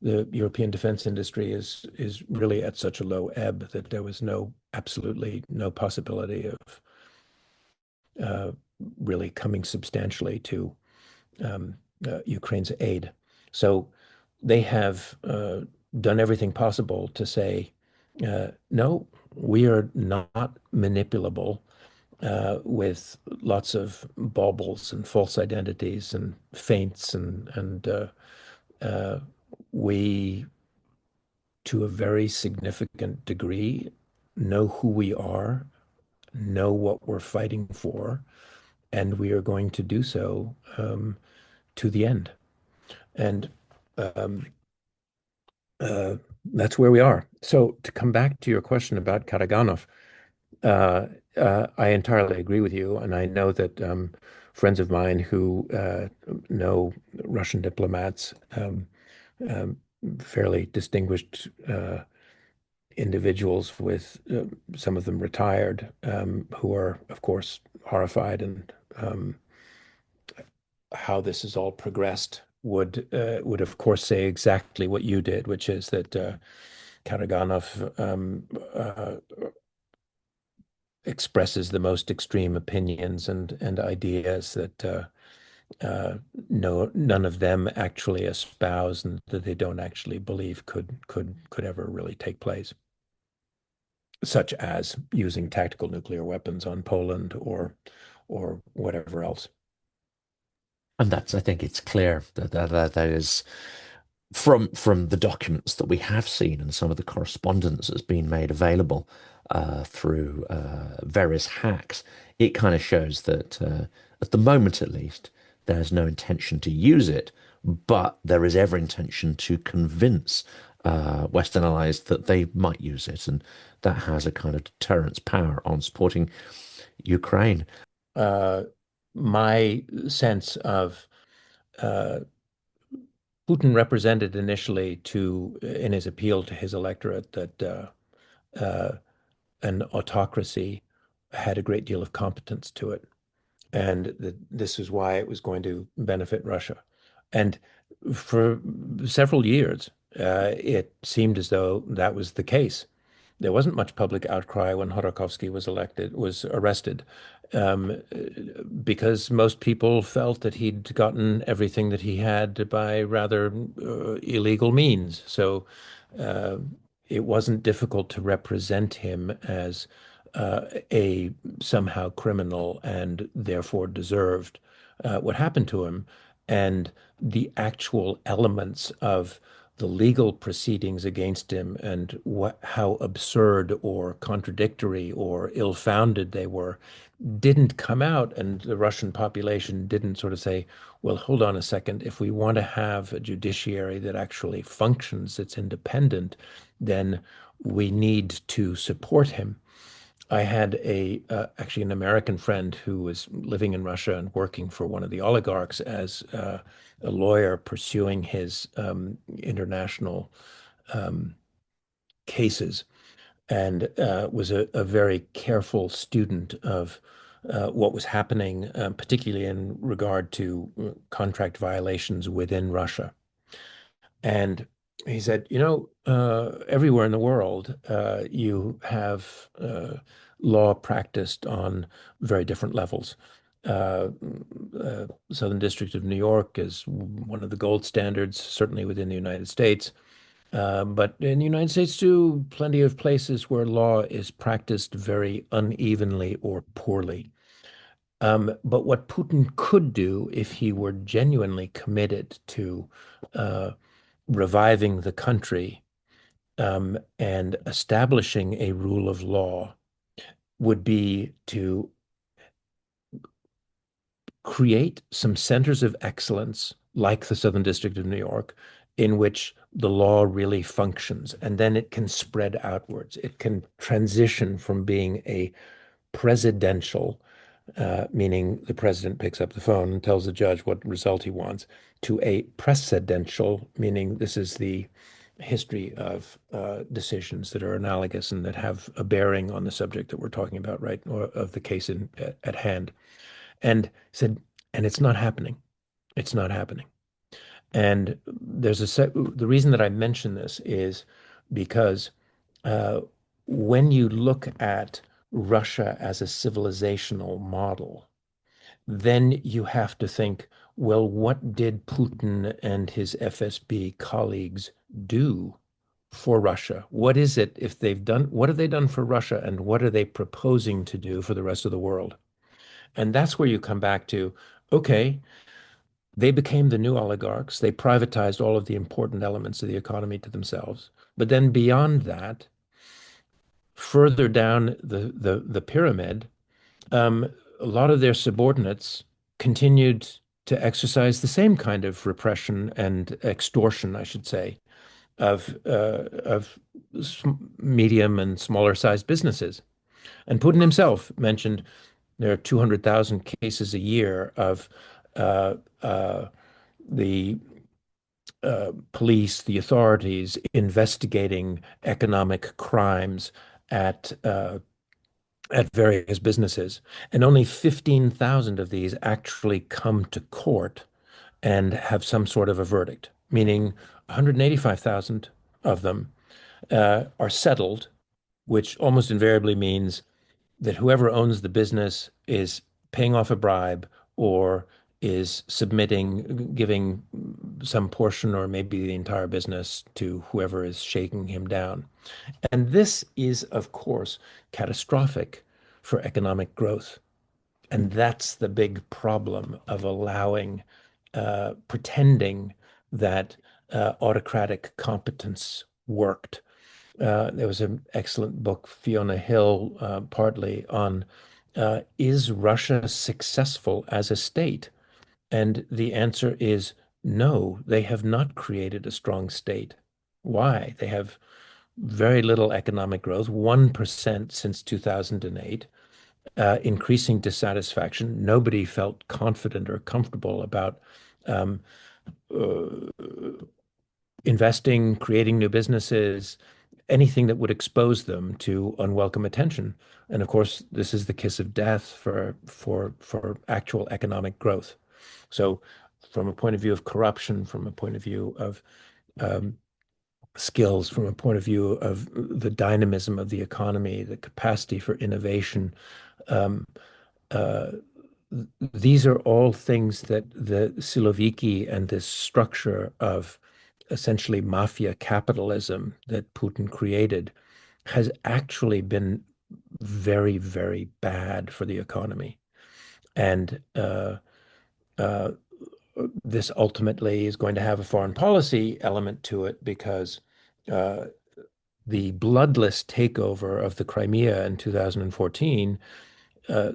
the European defense industry is really at such a low ebb that there was absolutely no possibility of uh, really coming substantially to Ukraine's aid. So they have done everything possible to say, no, we are not manipulable with lots of baubles and false identities and feints and we, to a very significant degree, know who we are, know what we're fighting for, and we are going to do so to the end. And um, uh, that's where we are. So to come back to your question about Karaganov, uh, I entirely agree with you, and I know that friends of mine who know Russian diplomats, um, fairly distinguished individuals with some of them retired, who are, of course, horrified and how this has all progressed would of course say exactly what you did, which is that Karaganov expresses the most extreme opinions and ideas that none of them actually espouse and that they don't actually believe could ever really take place, such as using tactical nuclear weapons on Poland or whatever else. And that's, I think it's clear that is from the documents that we have seen and some of the correspondence that's been made available through various hacks. It kind of shows that at the moment, at least, there's no intention to use it, but there is every intention to convince Western allies that they might use it, and that has a kind of deterrence power on supporting Ukraine. Uh, my sense of uh, Putin represented initially in his appeal to his electorate that an autocracy had a great deal of competence to it, and that this is why it was going to benefit Russia. And for several years, it seemed as though that was the case. There wasn't much public outcry when Khodorkovsky was arrested, um, because most people felt that he'd gotten everything that he had by rather illegal means. So uh, it wasn't difficult to represent him as a somehow criminal and therefore deserved what happened to him. And the actual elements of the legal proceedings against him and how absurd or contradictory or ill-founded they were didn't come out, and the Russian population didn't sort of say, well, hold on a second, if we want to have a judiciary that actually functions, that's independent, then we need to support him. I had actually an American friend who was living in Russia and working for one of the oligarchs as a lawyer pursuing his international um, cases, and was a very careful student of what was happening, particularly in regard to contract violations within Russia. And he said, everywhere in the world, you have law practiced on very different levels. Uh, Southern District of New York is one of the gold standards, certainly within the United States. But in the United States, too, plenty of places where law is practiced very unevenly or poorly. But what Putin could do if he were genuinely committed to uh, reviving the country and establishing a rule of law would be to create some centers of excellence, like the Southern District of New York, in which the law really functions. And then it can spread outwards. It can transition from being a presidential, meaning the president picks up the phone and tells the judge what result he wants, to a precedential, meaning this is the history of decisions that are analogous and that have a bearing on the subject that we're talking about, right, or of the case at hand. And said, and it's not happening. It's not happening. And the reason that I mention this is because uh, when you look at Russia as a civilizational model, then you have to think, well, what did Putin and his FSB colleagues do for Russia? What is it if they've done, what have they done for Russia and what are they proposing to do for the rest of the world? And that's where you come back to, okay, they became the new oligarchs. They privatized all of the important elements of the economy to themselves. But then beyond that, further down the pyramid, a lot of their subordinates continued to exercise the same kind of repression and extortion, I should say, of medium and smaller sized businesses. And Putin himself mentioned there are 200,000 cases a year of uh, uh, the police, the authorities investigating economic crimes at uh, at various businesses, and only 15,000 of these actually come to court and have some sort of a verdict, meaning 185,000 of them are settled, which almost invariably means that whoever owns the business is paying off a bribe or is submitting, giving some portion or maybe the entire business to whoever is shaking him down. And this is, of course, catastrophic for economic growth. And that's the big problem of allowing, pretending that autocratic competence worked. There was an excellent book, Fiona Hill, partly on is Russia successful as a state? And the answer is no, they have not created a strong state. Why? They have very little economic growth, 1% since 2008, increasing dissatisfaction. Nobody felt confident or comfortable about um, uh, investing, creating new businesses, anything that would expose them to unwelcome attention. And of course, this is the kiss of death for actual economic growth. So, from a point of view of corruption, from a point of view of um, skills, from a point of view of the dynamism of the economy, the capacity for innovation, um, uh, these are all things that the Siloviki and this structure of essentially mafia capitalism that Putin created has actually been very, very bad for the economy. And uh, this ultimately is going to have a foreign policy element to it because uh, the bloodless takeover of the Crimea in 2014,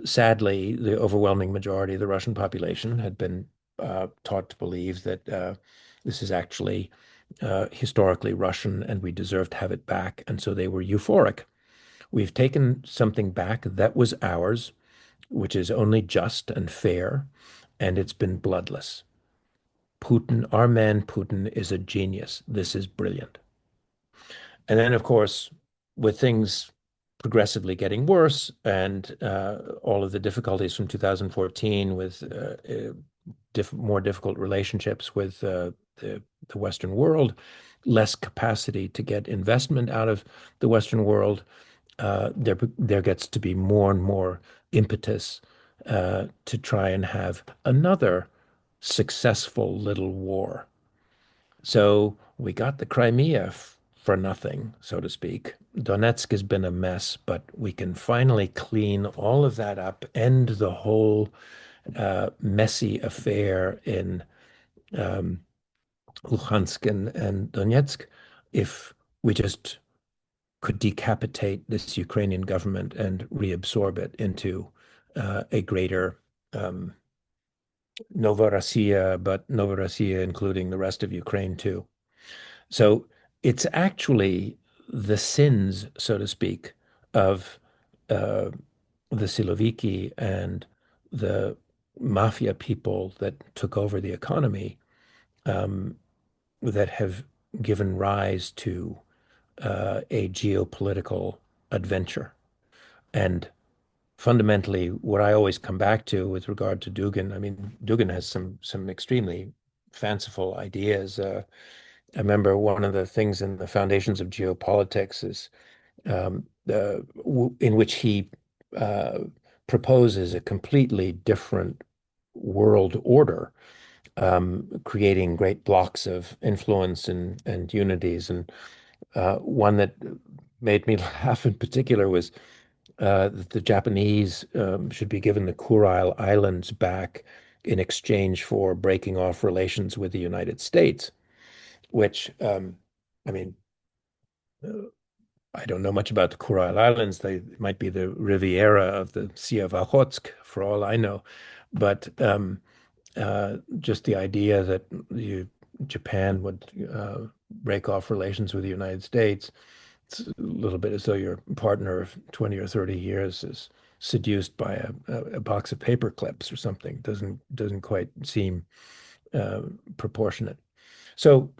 sadly, the overwhelming majority of the Russian population had been taught to believe that this is actually historically Russian and we deserve to have it back. And so they were euphoric. We've taken something back that was ours, which is only just and fair, and it's been bloodless. Putin, our man Putin, is a genius. This is brilliant. And then, of course, with things progressively getting worse and all of the difficulties from 2014 with more difficult relationships with the Western world, less capacity to get investment out of the Western world, there gets to be more and more impetus to try and have another successful little war. So we got the Crimea for nothing, so to speak. Donetsk has been a mess, but we can finally clean all of that up, end the whole messy affair in Luhansk and Donetsk if we just could decapitate this Ukrainian government and reabsorb it into a greater Novorossiya, but Novorossiya including the rest of Ukraine too. So it's actually the sins, so to speak, of the Siloviki and the mafia people that took over the economy that have given rise to a geopolitical adventure. And fundamentally, what I always come back to with regard to Dugin, I mean, Dugin has some extremely fanciful ideas. I remember one of the things in the Foundations of Geopolitics is in which he proposes a completely different world order, creating great blocks of influence and unities. And one that made me laugh in particular was that the Japanese should be given the Kuril Islands back in exchange for breaking off relations with the United States, which, I mean, I don't know much about the Kuril Islands. They might be the Riviera of the Sea of Okhotsk, for all I know. But just the idea that Japan would break off relations with the United States, it's a little bit as though your partner of 20 or 30 years is seduced by a box of paper clips or something. Doesn't quite seem proportionate. So,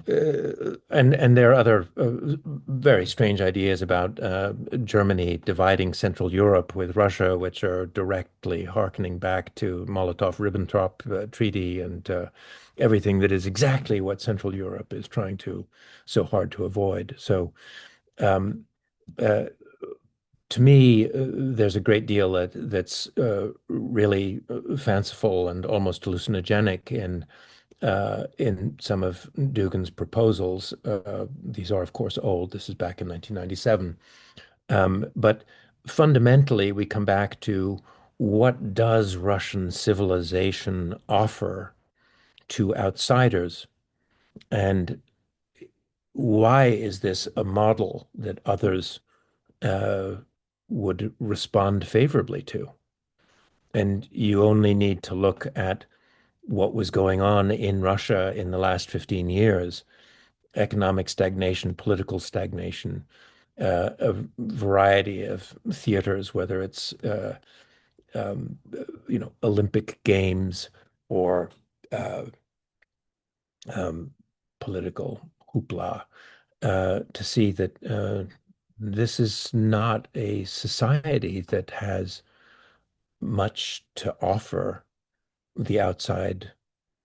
and there are other very strange ideas about Germany dividing Central Europe with Russia, which are directly hearkening back to Molotov-Ribbentrop Treaty and everything that is exactly what Central Europe is trying to so hard to avoid. So, to me, there's a great deal that's really fanciful and almost hallucinogenic in some of Dugin's proposals. These are, of course, old. This is back in 1997. But fundamentally, we come back to what does Russian civilization offer to outsiders? And why is this a model that others would respond favorably to? And you only need to look at what was going on in Russia in the last 15 years, economic stagnation, political stagnation, a variety of theaters, whether it's Olympic Games or political hoopla, to see that this is not a society that has much to offer the outside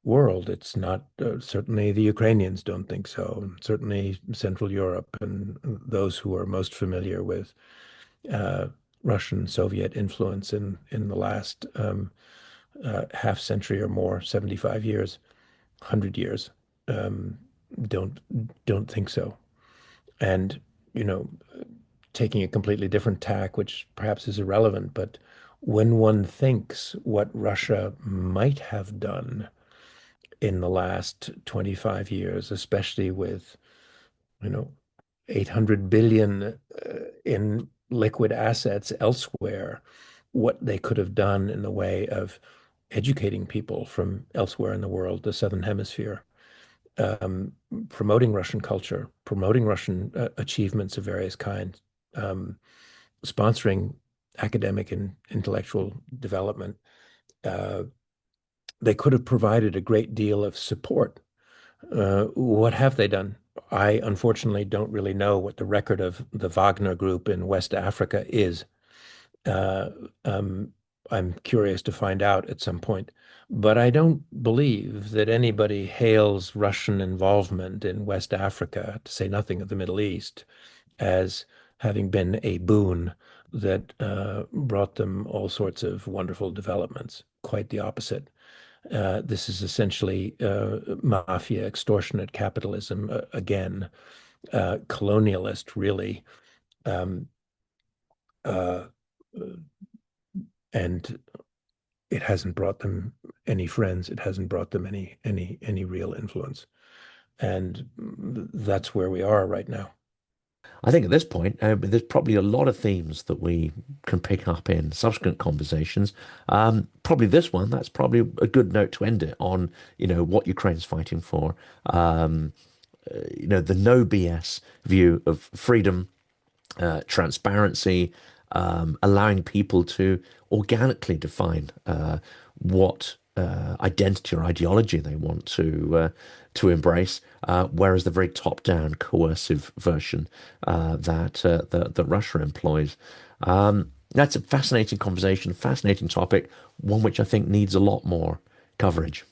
world. It's not, certainly the Ukrainians don't think so. Certainly Central Europe and those who are most familiar with Russian Soviet influence in the last half century or more, 75 years, 100 years, don't think so. And, taking a completely different tack, which perhaps is irrelevant, but when one thinks what Russia might have done in the last 25 years, especially with, 800 billion in liquid assets elsewhere, what they could have done in the way of educating people from elsewhere in the world, the Southern Hemisphere, promoting Russian culture, promoting Russian achievements of various kinds, sponsoring academic and intellectual development, they could have provided a great deal of support. What have they done? I unfortunately don't really know what the record of the Wagner Group in West Africa is. Uh, um, I'm curious to find out at some point. But I don't believe that anybody hails Russian involvement in West Africa, to say nothing of the Middle East, as having been a boon that brought them all sorts of wonderful developments. Quite the opposite. This is essentially mafia, extortionate capitalism again, colonialist, really, um, uh, and it hasn't brought them any friends. It hasn't brought them any real influence, and that's where we are right now. I think at this point, there's probably a lot of themes that we can pick up in subsequent conversations. Probably this one, that's probably a good note to end it on, what Ukraine's fighting for. The no BS view of freedom, transparency, allowing people to organically define what identity or ideology they want to embrace, whereas the very top-down coercive version that Russia employs. That's a fascinating conversation, fascinating topic, one which I think needs a lot more coverage.